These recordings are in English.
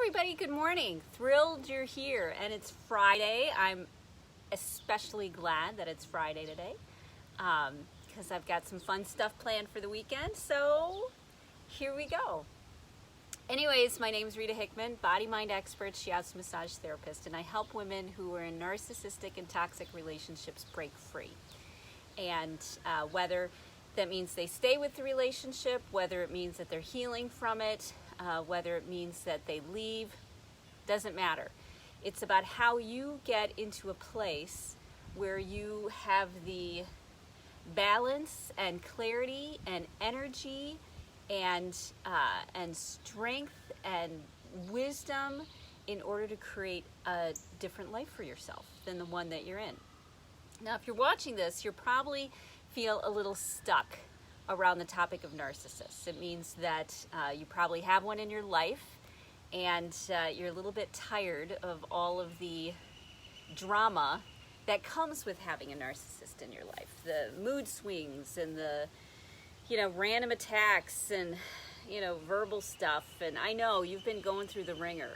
everybody, good morning. Thrilled you're here, and it's Friday. I'm especially glad that it's Friday today because I've got some fun stuff planned for the weekend, so here we go. Anyways, my name is Rita Hickman, body-mind expert, shiatsu massage therapist, and I help women who are in narcissistic and toxic relationships break free. And whether that means they stay with the relationship, whether it means that they're healing from it, whether it means that they leave, doesn't matter. It's about how you get into a place where you have the balance and clarity and energy and strength and wisdom in order to create a different life for yourself than the one that you're in. Now, if you're watching this, you probably feel a little stuck around the topic of narcissists. It means that you probably have one in your life and you're a little bit tired of all of the drama that comes with having a narcissist in your life. The mood swings and the, random attacks and, verbal stuff. And I know you've been going through the ringer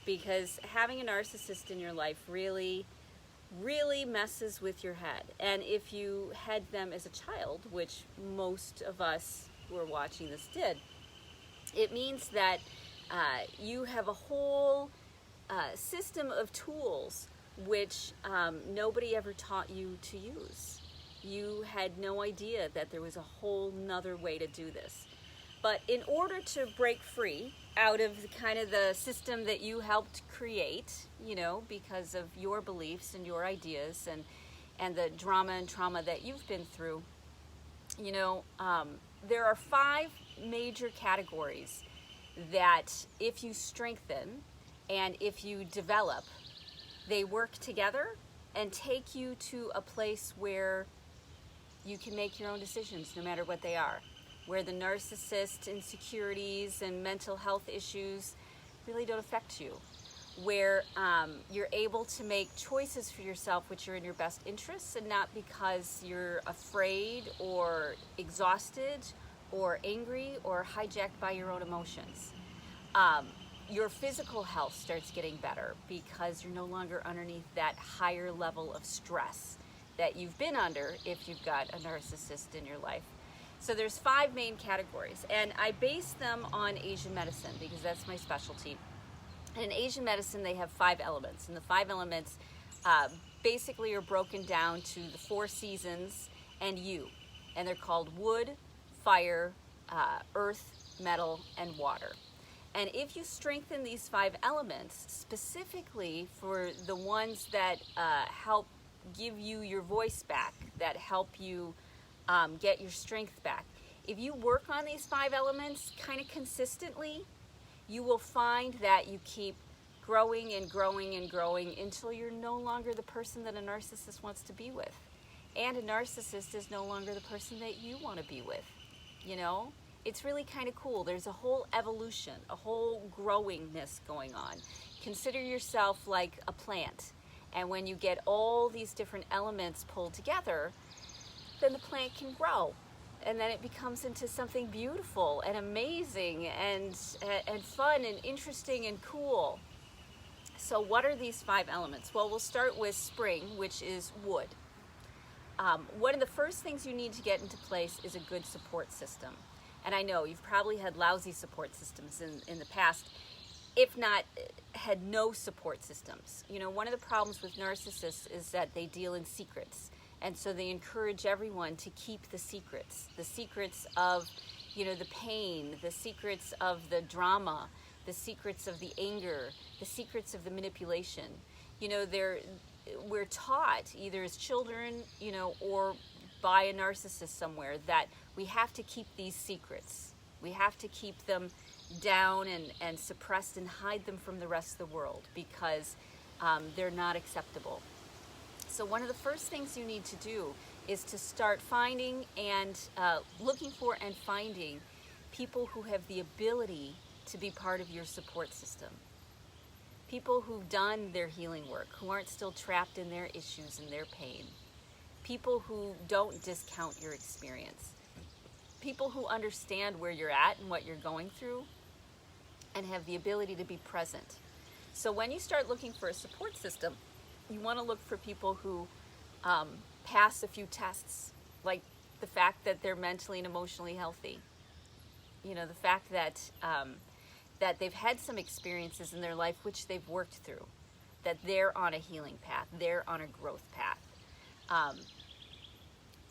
because having a narcissist in your life really messes with your head. And if you had them as a child, which most of us who are watching this did, it means that you have a whole system of tools which nobody ever taught you to use. You had no idea that there was a whole nother way to do this. But in order to break free out of the system that you helped create, because of your beliefs and your ideas and the drama and trauma that you've been through, there are 5 major categories that if you strengthen and if you develop, they work together and take you to a place where you can make your own decisions no matter what they are, where the narcissist insecurities and mental health issues really don't affect you, where you're able to make choices for yourself which are in your best interests and not because you're afraid or exhausted or angry or hijacked by your own emotions. Your physical health starts getting better because you're no longer underneath that higher level of stress that you've been under if you've got a narcissist in your life. So there's 5 main categories, and I base them on Asian medicine because that's my specialty. In Asian medicine, they have 5 elements, and the 5 elements basically are broken down to the 4 seasons and you, and they're called wood, fire, earth, metal, and water. And if you strengthen these 5 elements, specifically for the ones that help give you your voice back, that help you get your strength back, if you work on these 5 elements kind of consistently, you will find that you keep growing and growing and growing until you're no longer the person that a narcissist wants to be with. And a narcissist is no longer the person that you want to be with. It's really kind of cool. There's a whole evolution, a whole growingness going on. Consider yourself like a plant. And when you get all these different elements pulled together, then the plant can grow. And then it becomes into something beautiful and amazing and fun and interesting and cool. So what are these 5 elements? Well, we'll start with spring, which is wood. One of the first things you need to get into place is a good support system. And I know you've probably had lousy support systems in the past, if not had no support systems. One of the problems with narcissists is that they deal in secrets. And so they encourage everyone to keep the secrets of, the pain, the secrets of the drama, the secrets of the anger, the secrets of the manipulation. We're taught either as children, or by a narcissist somewhere that we have to keep these secrets. We have to keep them down and suppressed and hide them from the rest of the world because they're not acceptable. So one of the first things you need to do is to start finding and looking for and finding people who have the ability to be part of your support system. People who've done their healing work, who aren't still trapped in their issues and their pain. People who don't discount your experience. People who understand where you're at and what you're going through and have the ability to be present. So when you start looking for a support system, you want to look for people who pass a few tests, like the fact that they're mentally and emotionally healthy. You know, the fact that that they've had some experiences in their life which they've worked through, that they're on a healing path, they're on a growth path.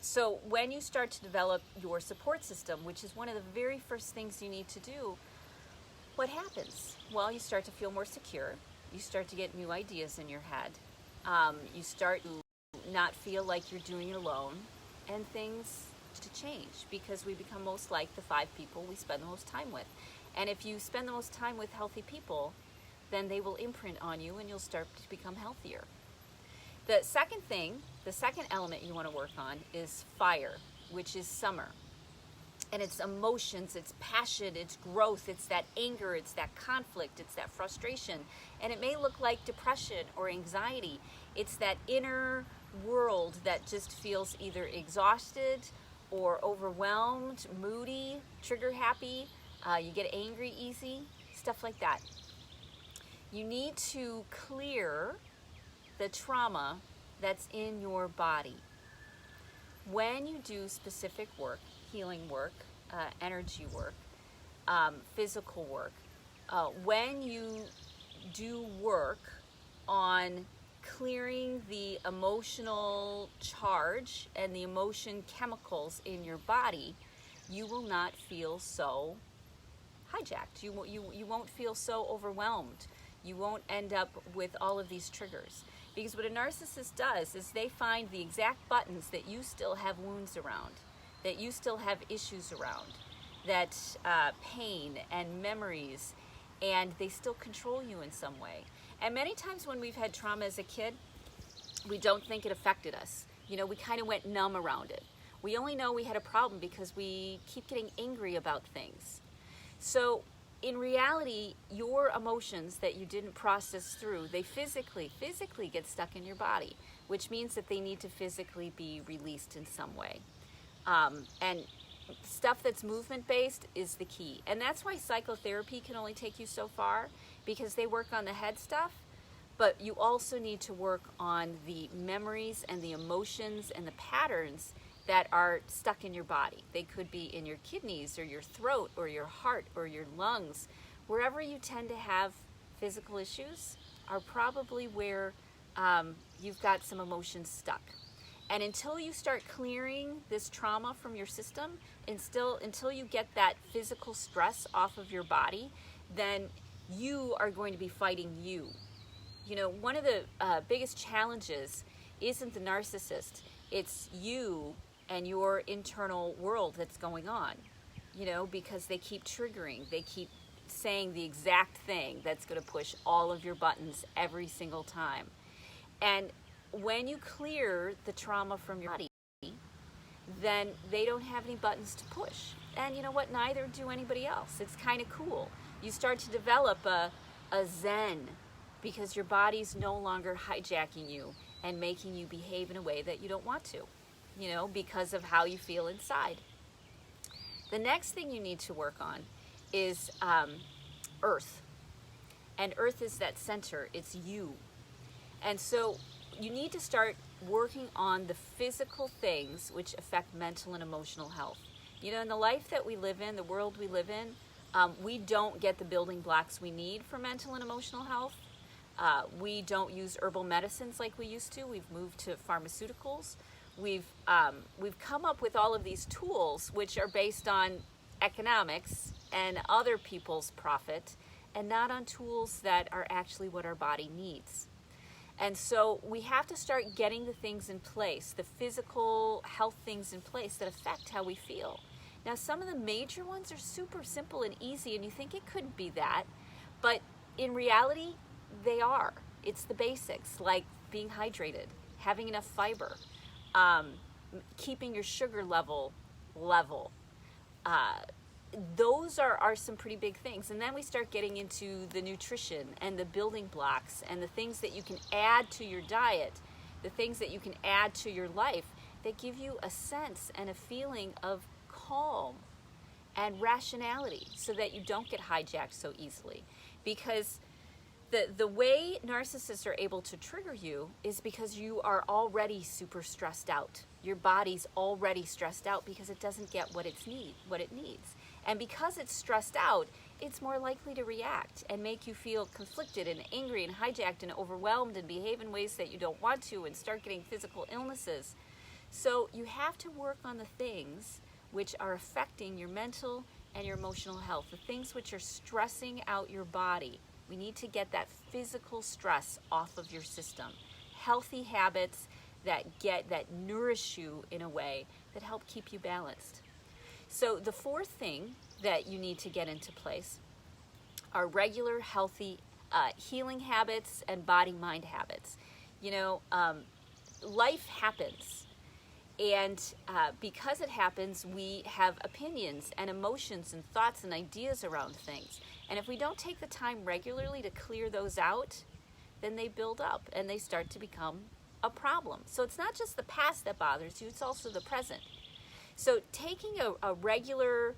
So when you start to develop your support system, which is one of the very first things you need to do, what happens? Well, you start to feel more secure. You start to get new ideas in your head. You start to not feel like you're doing it alone, and things to change, because we become most like the 5 people we spend the most time with. And if you spend the most time with healthy people, then they will imprint on you and you'll start to become healthier. The second element you want to work on is fire, which is summer. And it's emotions, it's passion, it's growth, it's that anger, it's that conflict, it's that frustration. And it may look like depression or anxiety. It's that inner world that just feels either exhausted or overwhelmed, moody, trigger happy. You get angry easy, stuff like that. You need to clear the trauma that's in your body. When you do specific work, healing work, energy work, physical work, when you do work on clearing the emotional charge and the emotion chemicals in your body, you will not feel so hijacked. You won't feel so overwhelmed. You won't end up with all of these triggers. Because what a narcissist does is they find the exact buttons that you still have wounds around, that you still have issues around, that pain and memories, and they still control you in some way. And many times when we've had trauma as a kid, we don't think it affected us. You know, we kind of went numb around it. We only know we had a problem because we keep getting angry about things. So in reality, your emotions that you didn't process through, they physically get stuck in your body, which means that they need to physically be released in some way. And stuff that's movement-based is the key. And that's why psychotherapy can only take you so far, because they work on the head stuff, but you also need to work on the memories and the emotions and the patterns that are stuck in your body. They could be in your kidneys or your throat or your heart or your lungs. Wherever you tend to have physical issues are probably where you've got some emotions stuck. And until you start clearing this trauma from your system, and until you get that physical stress off of your body, then you are going to be fighting you. You know, one of the biggest challenges isn't the narcissist, it's you and your internal world that's going on, you know, because they keep triggering, they keep saying the exact thing that's going to push all of your buttons every single time. And when you clear the trauma from your body, then they don't have any buttons to push. And you know what? Neither do anybody else. It's kind of cool. You start to develop a zen, because your body's no longer hijacking you and making you behave in a way that you don't want to, you know, because of how you feel inside. The next thing you need to work on is earth. And earth is that center. It's you. And so you need to start working on the physical things which affect mental and emotional health. You know, in the life that we live in, the world we live in, we don't get the building blocks we need for mental and emotional health. We don't use herbal medicines like we used to. We've moved to pharmaceuticals. We've come up with all of these tools which are based on economics and other people's profit, and not on tools that are actually what our body needs. And so we have to start getting the things in place, the physical health things in place that affect how we feel. Now, some of the major ones are super simple and easy, and you think it couldn't be that, but in reality, they are. It's the basics, like being hydrated, having enough fiber, keeping your sugar level. Those are some pretty big things. And then we start getting into the nutrition and the building blocks and the things that you can add to your diet, the things that you can add to your life that give you a sense and a feeling of calm and rationality so that you don't get hijacked so easily. Because the way narcissists are able to trigger you is because you are already super stressed out. Your body's already stressed out because it doesn't get what it needs. And because it's stressed out, it's more likely to react and make you feel conflicted and angry and hijacked and overwhelmed and behave in ways that you don't want to and start getting physical illnesses. So you have to work on the things which are affecting your mental and your emotional health, the things which are stressing out your body. We need to get that physical stress off of your system. Healthy habits that nourish you in a way that help keep you balanced. So the fourth thing that you need to get into place are regular, healthy healing habits and body-mind habits. Life happens. And because it happens, we have opinions and emotions and thoughts and ideas around things. And if we don't take the time regularly to clear those out, then they build up and they start to become a problem. So it's not just the past that bothers you, it's also the present. So taking a regular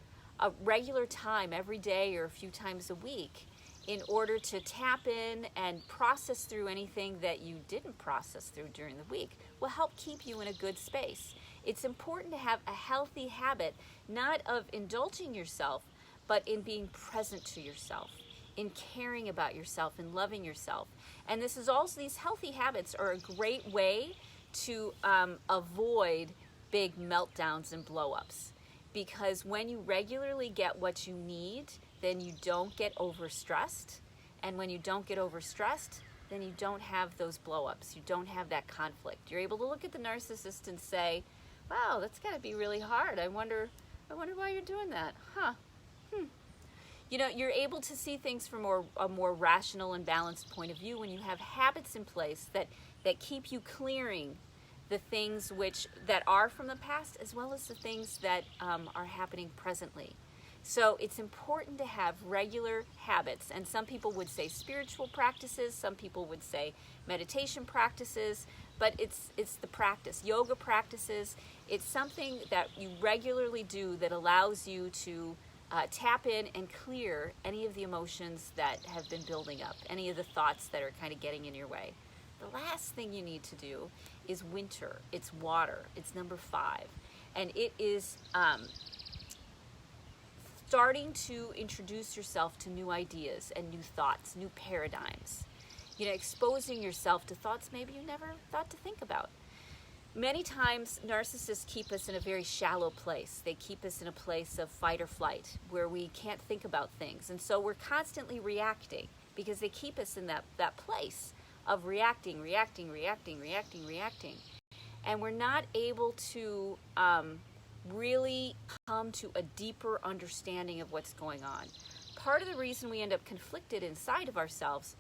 time every day or a few times a week in order to tap in and process through anything that you didn't process through during the week will help keep you in a good space. It's important to have a healthy habit, not of indulging yourself, but in being present to yourself, in caring about yourself and loving yourself. And these healthy habits are a great way to avoid big meltdowns and blow-ups. Because when you regularly get what you need, then you don't get overstressed. And when you don't get overstressed, then you don't have those blow-ups. You don't have that conflict. You're able to look at the narcissist and say, wow, that's got to be really hard. I wonder why you're doing that. You're able to see things from a more rational and balanced point of view when you have habits in place that keep you clearing the things that are from the past, as well as the things that are happening presently. So it's important to have regular habits, and some people would say spiritual practices, some people would say meditation practices, but it's the practice. Yoga practices, it's something that you regularly do that allows you to tap in and clear any of the emotions that have been building up, any of the thoughts that are kind of getting in your way. The last thing you need to do is winter. It's water. It's number 5. And it is starting to introduce yourself to new ideas and new thoughts, new paradigms. Exposing yourself to thoughts maybe you never thought to think about. Many times, narcissists keep us in a very shallow place. They keep us in a place of fight or flight, where we can't think about things. And so we're constantly reacting, because they keep us in that place of reacting. And we're not able to really come to a deeper understanding of what's going on. Part of the reason we end up conflicted inside of ourselves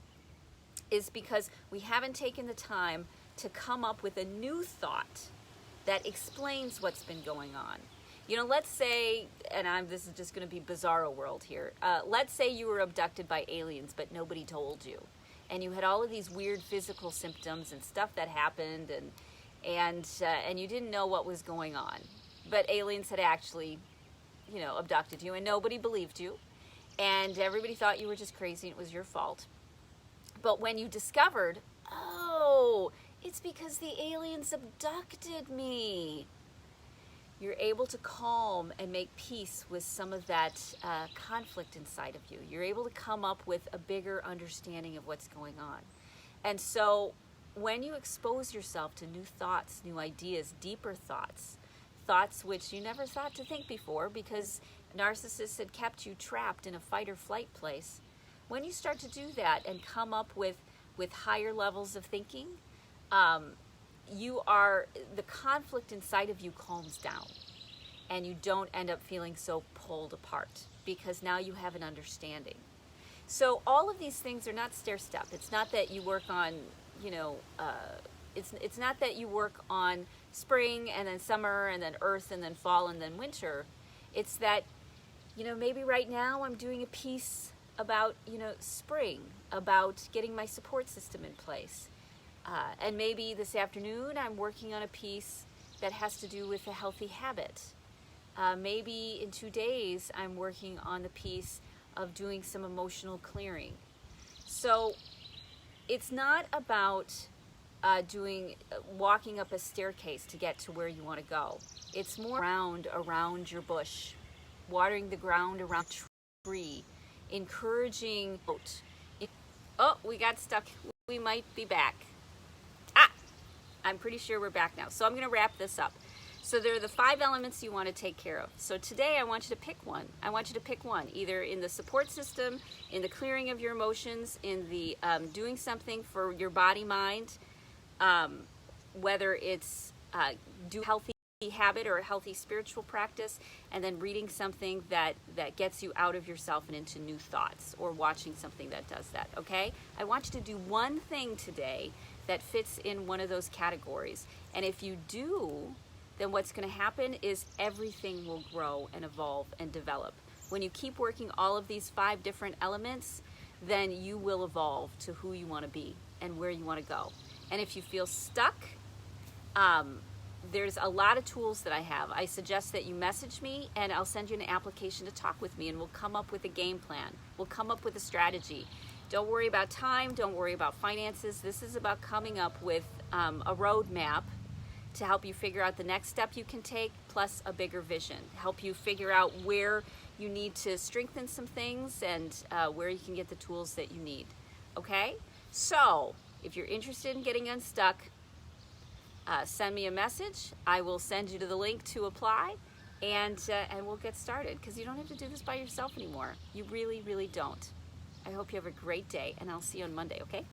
is because we haven't taken the time to come up with a new thought that explains what's been going on. Let's say, and this is just going to be bizarro world here. Let's say you were abducted by aliens, but nobody told you. And you had all of these weird physical symptoms and stuff that happened, and you didn't know what was going on. But aliens had actually, abducted you, and nobody believed you. And everybody thought you were just crazy and it was your fault. But when you discovered, oh, it's because the aliens abducted me, you're able to calm and make peace with some of that conflict inside of you. You're able to come up with a bigger understanding of what's going on. And so when you expose yourself to new thoughts, new ideas, deeper thoughts which you never thought to think before because narcissists had kept you trapped in a fight or flight place, when you start to do that and come up with higher levels of thinking, the conflict inside of you calms down, and you don't end up feeling so pulled apart because now you have an understanding. So all of these things are not stair-step. It's not that you work on, it's not that you work on spring and then summer and then earth and then fall and then winter. It's that, maybe right now I'm doing a piece about, spring, about getting my support system in place. And maybe this afternoon I'm working on a piece that has to do with a healthy habit. Maybe in 2 days I'm working on the piece of doing some emotional clearing. So it's not about walking up a staircase to get to where you want to go. It's more around your bush, watering the ground around a tree, encouraging. Oh, we got stuck. We might be back. I'm pretty sure we're back now. So I'm going to wrap this up. So there are the 5 elements you want to take care of. So today I want you to pick one. I want you to pick one, either in the support system, in the clearing of your emotions, in the doing something for your body, mind, whether it's do healthy habit or a healthy spiritual practice, and then reading something that gets you out of yourself and into new thoughts, or watching something that does that, okay? I want you to do one thing today that fits in one of those categories. And if you do, then what's going to happen is everything will grow and evolve and develop. When you keep working all of these 5 different elements, then you will evolve to who you want to be and where you want to go. And if you feel stuck, there's a lot of tools that I have. I suggest that you message me and I'll send you an application to talk with me, and we'll come up with a game plan. We'll come up with a strategy. Don't worry about time. Don't worry about finances. This is about coming up with a roadmap to help you figure out the next step you can take, plus a bigger vision. Help you figure out where you need to strengthen some things and where you can get the tools that you need. Okay? So, if you're interested in getting unstuck, send me a message. I will send you to the link to apply, and we'll get started, because you don't have to do this by yourself anymore. You really, really don't. I hope you have a great day, and I'll see you on Monday, okay?